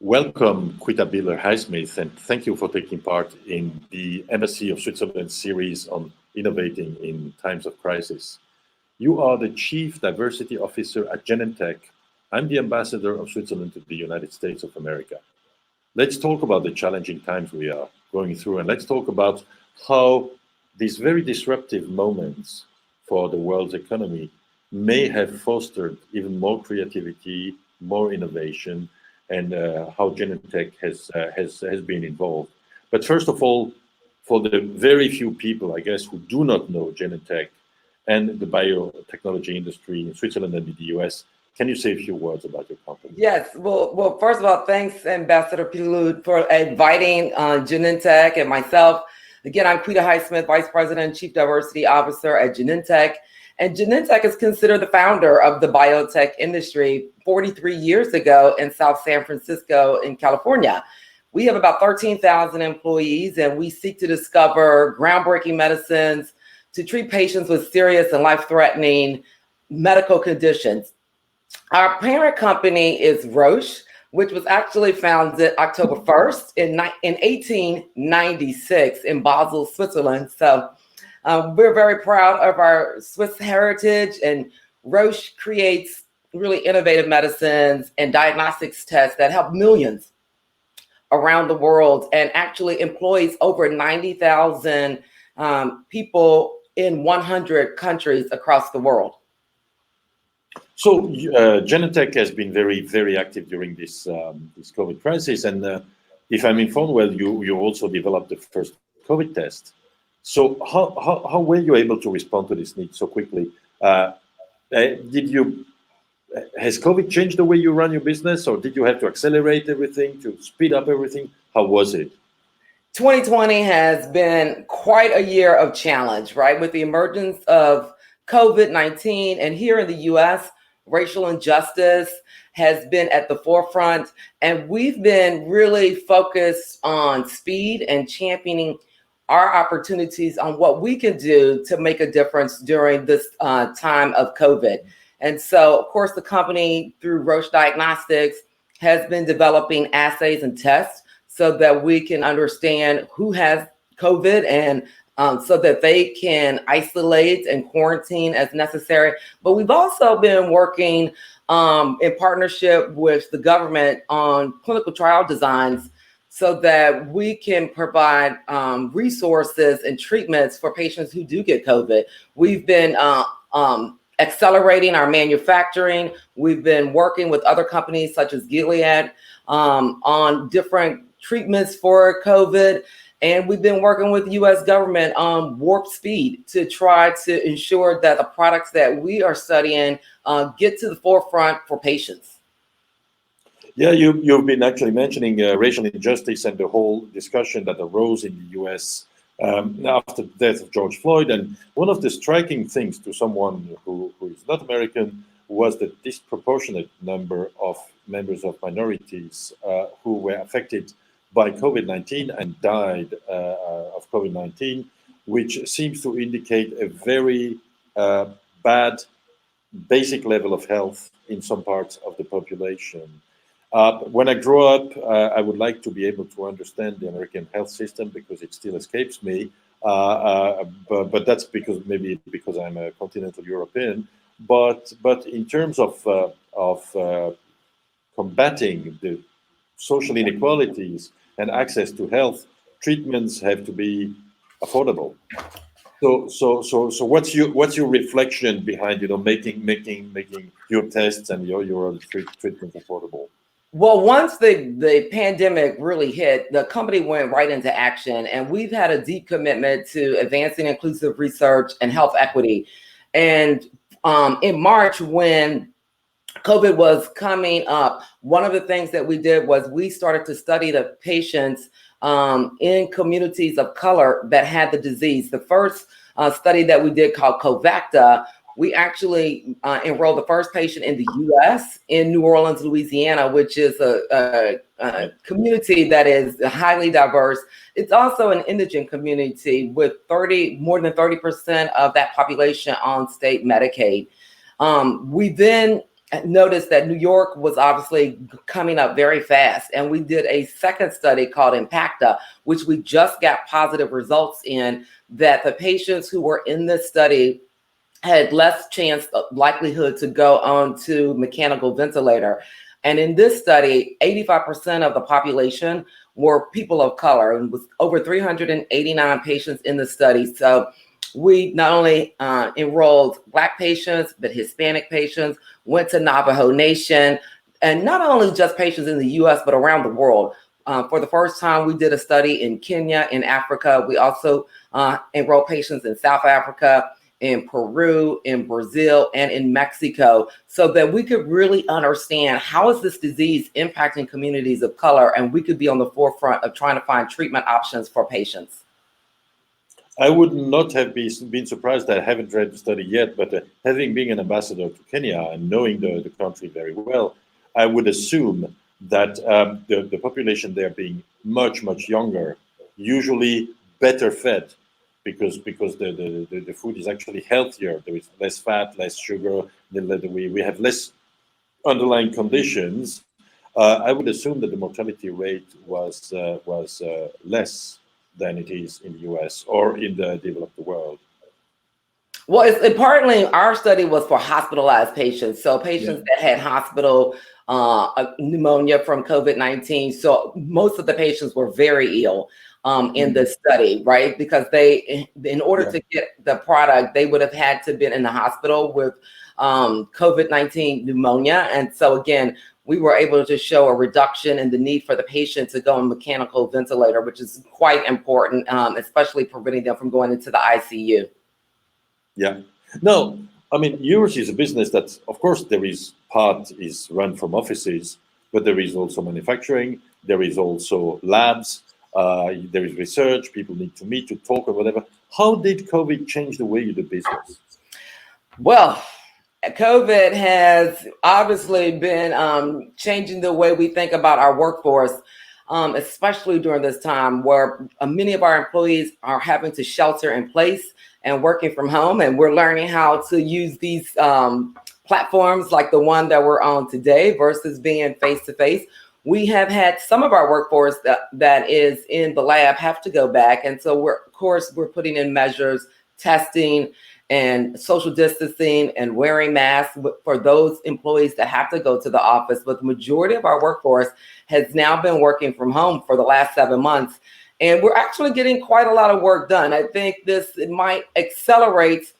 Welcome, Quita Highsmith, and thank you for taking part in the Embassy of Switzerland series on innovating in times of crisis. You are the Chief Diversity Officer at Genentech. I'm the Ambassador of Switzerland to the United States of America. Let's talk about the challenging times we are going through, and let's talk about how these very disruptive moments for the world's economy may have fostered even more creativity, more innovation, and how Genentech has been involved. But first of all, for the very few people, I guess, who do not know Genentech and the biotechnology industry in Switzerland and in the US, can you say a few words about your company? Yes. Well, first of all, thanks, Ambassador Pitteloud, for inviting Genentech and myself. Again, I'm Quita Highsmith, Vice President and Chief Diversity Officer at Genentech. And Genentech is considered the founder of the biotech industry 43 years ago in South San Francisco in California. We have about 13,000 employees, and we seek to discover groundbreaking medicines to treat patients with serious and life-threatening medical conditions. Our parent company is Roche, which was actually founded October 1st in 1896 in Basel, Switzerland. So we're very proud of our Swiss heritage, and Roche creates really innovative medicines and diagnostics tests that help millions around the world and actually employs over 90,000 people in 100 countries across the world. So Genentech has been very, very active during this COVID crisis, and if I'm informed well, you also developed the first COVID test. So how were you able to respond to this need so quickly? Has COVID changed the way you run your business, or did you have to accelerate everything, to speed up everything? How was it? 2020 has been quite a year of challenge, right? With the emergence of COVID-19, and here in the US, racial injustice has been at the forefront, and we've been really focused on speed and championing our opportunities on what we can do to make a difference during this time of COVID. And so, of course, the company, through Roche Diagnostics, has been developing assays and tests so that we can understand who has COVID, and so that they can isolate and quarantine as necessary. But we've also been working in partnership with the government on clinical trial designs so that we can provide resources and treatments for patients who do get COVID. We've been accelerating our manufacturing. We've been working with other companies such as Gilead on different treatments for COVID. And we've been working with the U.S. government on warp speed to try to ensure that the products that we are studying get to the forefront for patients. Yeah, you've been actually mentioning racial injustice and the whole discussion that arose in the U.S. After the death of George Floyd. And one of the striking things to someone who is not American was the disproportionate number of members of minorities who were affected by COVID-19 and died of COVID-19, which seems to indicate a very bad basic level of health in some parts of the population. When I grow up, I would like to be able to understand the American health system because it still escapes me. But that's maybe because I'm a continental European. But in terms of combating the social inequalities and access to health, treatments have to be affordable. So what's your reflection behind making your tests and your other treatments affordable? Well, once the pandemic really hit, the company went right into action, and we've had a deep commitment to advancing inclusive research and health equity. And in March, when COVID was coming up, one of the things that we did was we started to study the patients in communities of color that had the disease. The first study that we did, called COVACTA, we actually enrolled the first patient in the U.S. in New Orleans, Louisiana, which is a community that is highly diverse. It's also an indigent community with more than 30% of that population on state Medicaid. We then noticed that New York was obviously coming up very fast. And we did a second study called Impacta, which we just got positive results in, that the patients who were in this study had less chance likelihood to go on to mechanical ventilator. And in this study, 85% of the population were people of color, and was over 389 patients in the study. So we not only enrolled Black patients, but Hispanic patients, went to Navajo Nation, and not only just patients in the US, but around the world. For the first time, we did a study in Kenya, in Africa. We also enrolled patients in South Africa, in Peru, in Brazil, and in Mexico, so that we could really understand how is this disease impacting communities of color, and we could be on the forefront of trying to find treatment options for patients. I would not have been surprised. I haven't read the study yet, but having been an ambassador to Kenya and knowing the country very well, I would assume that the population there being much, much younger, usually better fed, because the food is actually healthier. There is less fat, less sugar. We have less underlying conditions. I would assume that the mortality rate was less than it is in the US or in the developed world. Well, partly our study was for hospitalized patients. So patients that had hospital pneumonia from COVID-19. So most of the patients were very ill in the study, right? Because they, in order to get the product, they would have had to been in the hospital with COVID-19 pneumonia. And so again, we were able to show a reduction in the need for the patient to go on mechanical ventilator, which is quite important, especially preventing them from going into the ICU. Yeah. No, I mean, yours is a business that, of course, there is part is run from offices, but there is also manufacturing, there is also labs, there is research, people need to meet, to talk or whatever. How did COVID change the way you do business? Well, COVID has obviously been changing the way we think about our workforce, especially during this time where many of our employees are having to shelter in place and working from home. And we're learning how to use these platforms like the one that we're on today versus being face-to-face. We have had some of our workforce that is in the lab have to go back. And so we're putting in measures, testing and social distancing and wearing masks for those employees that have to go to the office. But the majority of our workforce has now been working from home for the last 7 months. And we're actually getting quite a lot of work done. I think it might accelerate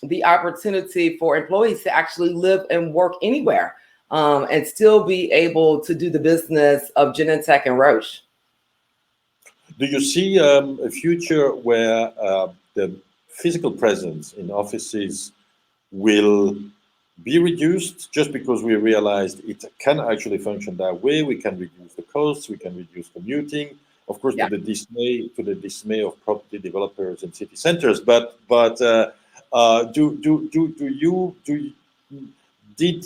the opportunity for employees to actually live and work anywhere and still be able to do the business of Genentech and Roche. Do you see a future where the physical presence in offices will be reduced just because we realized it can actually function that way? We can reduce the costs, we can reduce commuting, of course, to the dismay of property developers and city centers. But did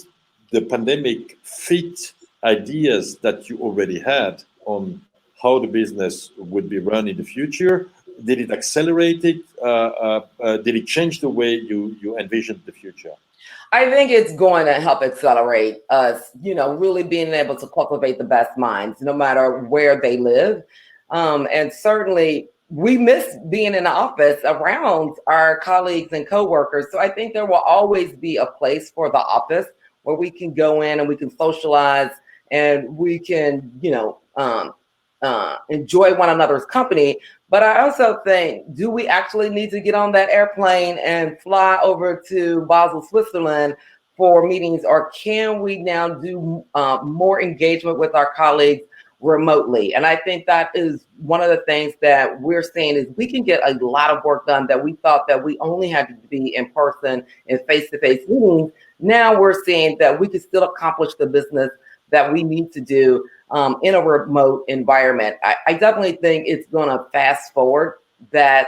the pandemic fit ideas that you already had on how the business would be run in the future? Did it accelerate it? Did it change the way you envisioned the future? I think it's going to help accelerate us, really being able to cultivate the best minds, no matter where they live. And certainly we miss being in the office around our colleagues and coworkers. So I think there will always be a place for the office where we can go in and we can socialize and we can, enjoy one another's company. But I also think, do we actually need to get on that airplane and fly over to Basel, Switzerland for meetings, or can we now do more engagement with our colleagues remotely? And I think that is one of the things that we're seeing is we can get a lot of work done that we thought that we only had to be in person and face-to-face meetings. Now we're seeing that we can still accomplish the business that we need to do in a remote environment. I definitely think it's going to fast forward that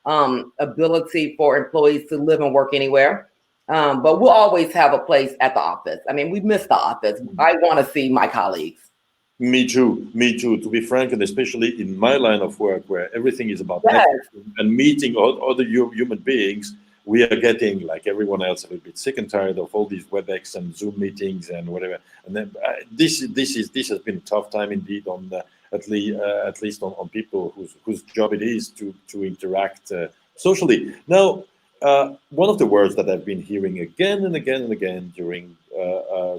ability for employees to live and work anywhere. But we'll always have a place at the office. I mean, we miss the office. I want to see my colleagues. Me too, to be frank, and especially in my line of work where everything is about Yes. networking and meeting other human beings. we are getting, like everyone else, a little bit sick and tired of all these WebEx and Zoom meetings and whatever. And then this has been a tough time indeed on at least on people whose job it is to interact socially. Now, one of the words that I've been hearing again and again and again during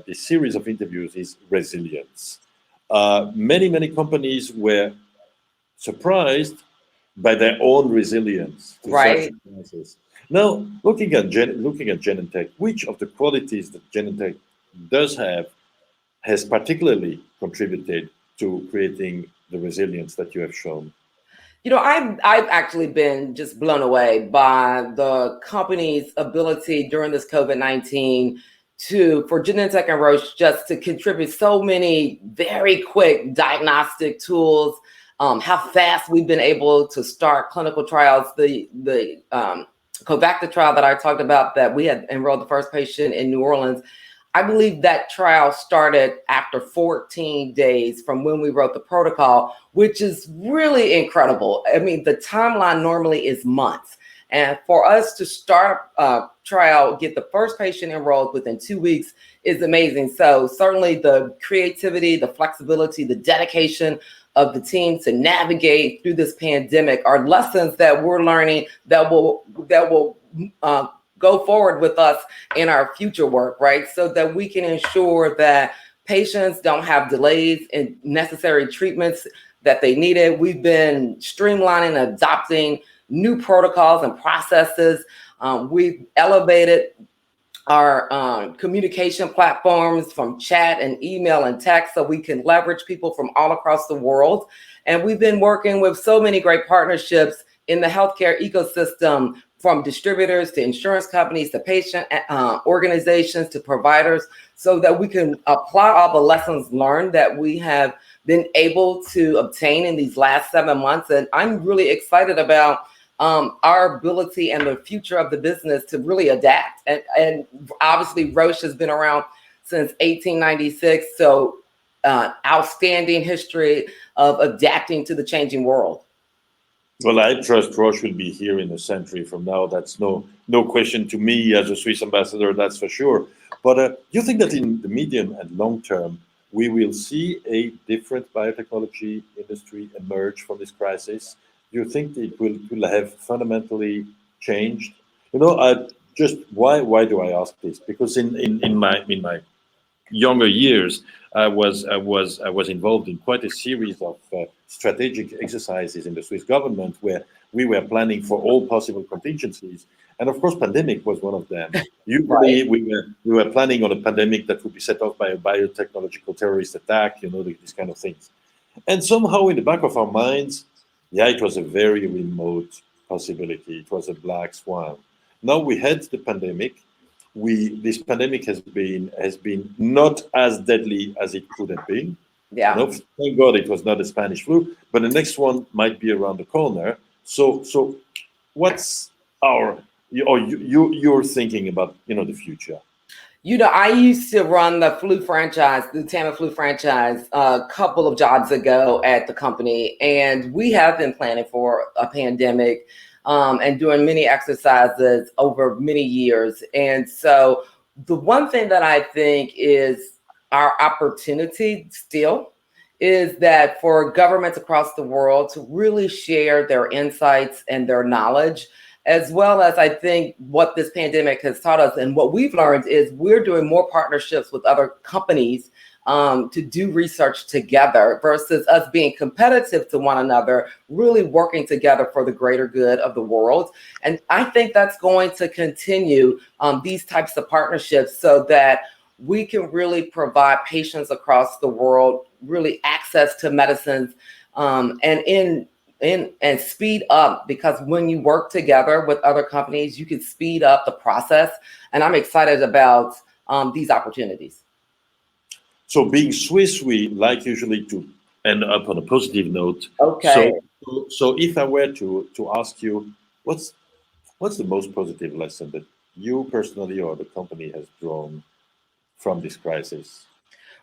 this series of interviews is resilience. Many companies were surprised by their own resilience to such crises. Now, looking at Genentech, which of the qualities that Genentech does have has particularly contributed to creating the resilience that you have shown? You know, I've actually been just blown away by the company's ability during this COVID-19 for Genentech and Roche just to contribute so many very quick diagnostic tools. How fast we've been able to start clinical trials. The Covacta trial that I talked about, that we had enrolled the first patient in New Orleans, I believe that trial started after 14 days from when we wrote the protocol, which is really incredible. I mean, the timeline normally is months. And for us to start a trial, get the first patient enrolled within 2 weeks is amazing. So certainly the creativity, the flexibility, the dedication of the team to navigate through this pandemic are lessons that we're learning that will go forward with us in our future work, right? So that we can ensure that patients don't have delays in necessary treatments that they needed. We've been streamlining, adopting new protocols and processes. We've elevated our communication platforms from chat and email and text so we can leverage people from all across the world. And we've been working with so many great partnerships in the healthcare ecosystem, from distributors to insurance companies to patient organizations to providers, so that we can apply all the lessons learned that we have been able to obtain in these last 7 months. And I'm really excited about our ability and the future of the business to really adapt. And obviously Roche has been around since 1896, so outstanding history of adapting to the changing world. Well, I trust Roche will be here in a century from now. That's no question to me as a Swiss ambassador, that's for sure. But you think that in the medium and long term, we will see a different biotechnology industry emerge from this crisis? Do you think it will have fundamentally changed? You know, why do I ask this? Because in my younger years, I was involved in quite a series of strategic exercises in the Swiss government where we were planning for all possible contingencies, and of course, pandemic was one of them. Usually, we were planning on a pandemic that would be set off by a biotechnological terrorist attack. You know, these kind of things, and somehow in the back of our minds, yeah, it was a very remote possibility. It was a black swan. Now we had the pandemic. This pandemic has been not as deadly as it could have been. Yeah. You know, thank God it was not a Spanish flu, but the next one might be around the corner. So what's you're thinking about, you know, the future? You know, I used to run the Tamiflu franchise, a couple of jobs ago at the company, and we have been planning for a pandemic and doing many exercises over many years. And so the one thing that I think is our opportunity still is that for governments across the world to really share their insights and their knowledge, as well as I think what this pandemic has taught us and what we've learned is we're doing more partnerships with other companies to do research together versus us being competitive to one another, really working together for the greater good of the world. And I think that's going to continue, these types of partnerships, so that we can really provide patients across the world really access to medicines and speed up, because when you work together with other companies, you can speed up the process. And I'm excited about these opportunities. So being Swiss, we like usually to end up on a positive note. Okay. So if I were to ask you, what's the most positive lesson that you personally or the company has drawn from this crisis?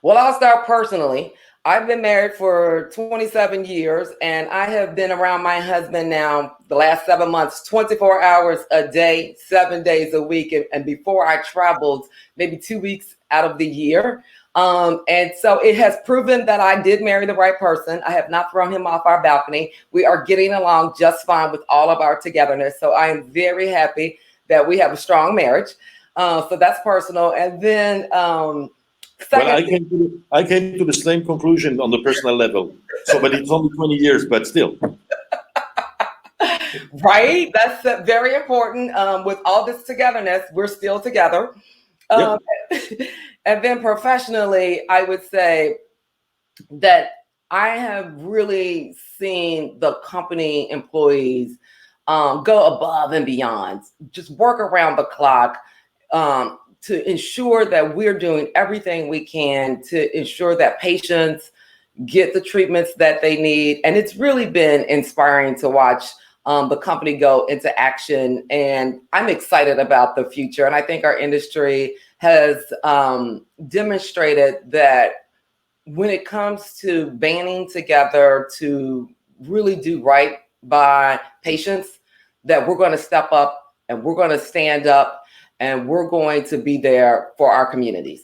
Well, I'll start personally. I've been married for 27 years, and I have been around my husband now the last 7 months, 24 hours a day, 7 days a week. And before I traveled maybe 2 weeks out of the year. And so it has proven that I did marry the right person. I have not thrown him off our balcony. We are getting along just fine with all of our togetherness. So I am very happy that we have a strong marriage. So that's personal. And then well, I came to the same conclusion on the personal level. So, but it's only 20 years, but still. Right? That's very important. With all this togetherness, we're still together. Yep. And then professionally, I would say that I have really seen the company employees go above and beyond, just work around the clock to ensure that we're doing everything we can to ensure that patients get the treatments that they need. And it's really been inspiring to watch the company go into action. And I'm excited about the future. And I think our industry has demonstrated that when it comes to banding together to really do right by patients, that we're going to step up and we're going to stand up and we're going to be there for our communities.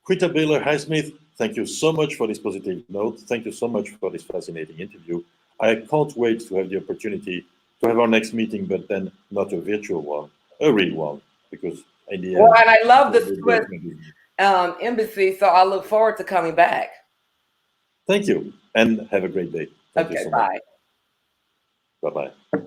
Quita Highsmith, thank you so much for this positive note. Thank you so much for this fascinating interview. I can't wait to have the opportunity to have our next meeting, but then not a virtual one, a real one, because in the end, and I love the Swiss embassy, so I look forward to coming back. Thank you, and have a great day. Thank you so much. Bye. Bye-bye.